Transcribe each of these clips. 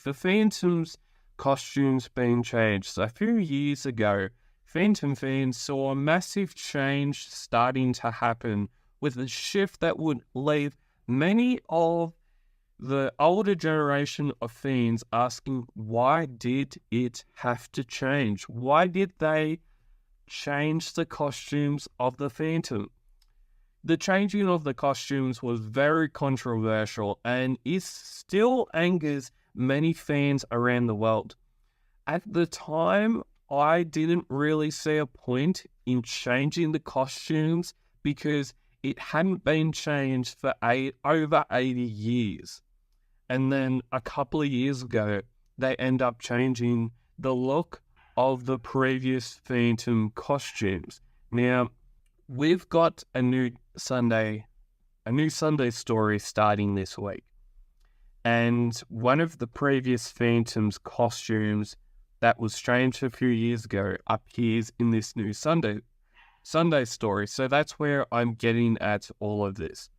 the Phantom's costumes being changed. So a few years ago, Phantom fans saw a massive change starting to happen with a shift that would leave many of the older generation of fans asking, why did it have to change? Why did they change the costumes of the Phantom? The changing of the costumes was very controversial and it still angers many fans around the world. At the time, I didn't really see a point in changing the costumes because it hadn't been changed for over 80 years. And then a couple of years ago, they end up changing the look of the previous Phantom costumes. Now, we've got a new Sunday story starting this week. And one of the previous Phantom's costumes that was changed a few years ago appears in this new Sunday story. So that's where I'm getting at all of this.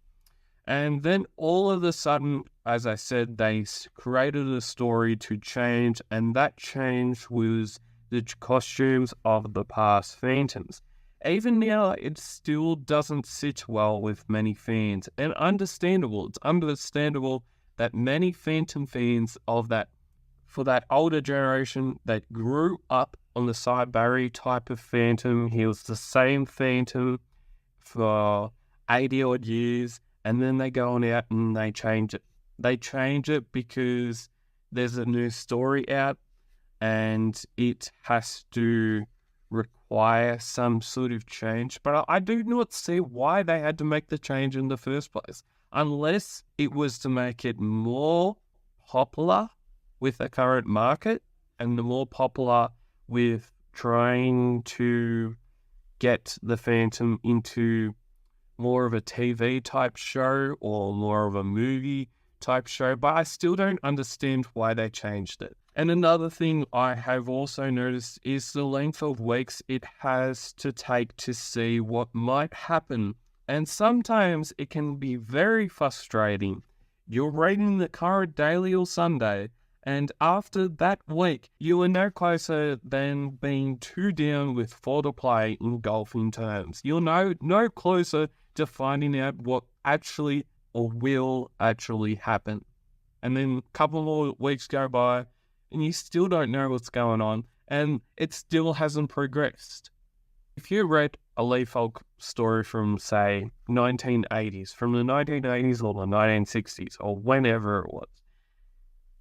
And then all of a sudden, as I said, they created a story to change, and that change was the costumes of the past Phantoms. Even now, it still doesn't sit well with many fans, and understandable. It's understandable that many Phantom fans for that older generation that grew up on the Cy Barry type of Phantom, he was the same Phantom for 80 odd years, and then they go on out and they change it. They change it because there's a new story out and it has to require some sort of change. But I do not see why they had to make the change in the first place, unless it was to make it more popular with the current market and the more popular with trying to get the Phantom into more of a TV type show or more of a movie type show, but I still don't understand why they changed it. And another thing I have also noticed is the length of weeks it has to take to see what might happen. And sometimes it can be very frustrating. You're reading the current Daily or Sunday, and after that week, you are no closer than being 2 down with 4 to play in golfing terms. You're no closer to finding out what actually or will actually happen. And then a couple more weeks go by, and you still don't know what's going on, and it still hasn't progressed. If you read a Lee Falk story from, say, 1980s, from the 1980s or the 1960s, or whenever it was,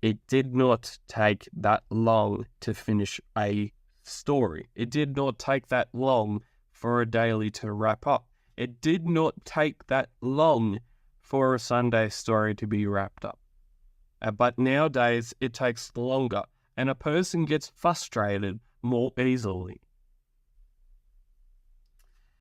it did not take that long to finish a story. It did not take that long for a daily to wrap up. It did not take that long for a Sunday story to be wrapped up. But nowadays, it takes longer, and a person gets frustrated more easily.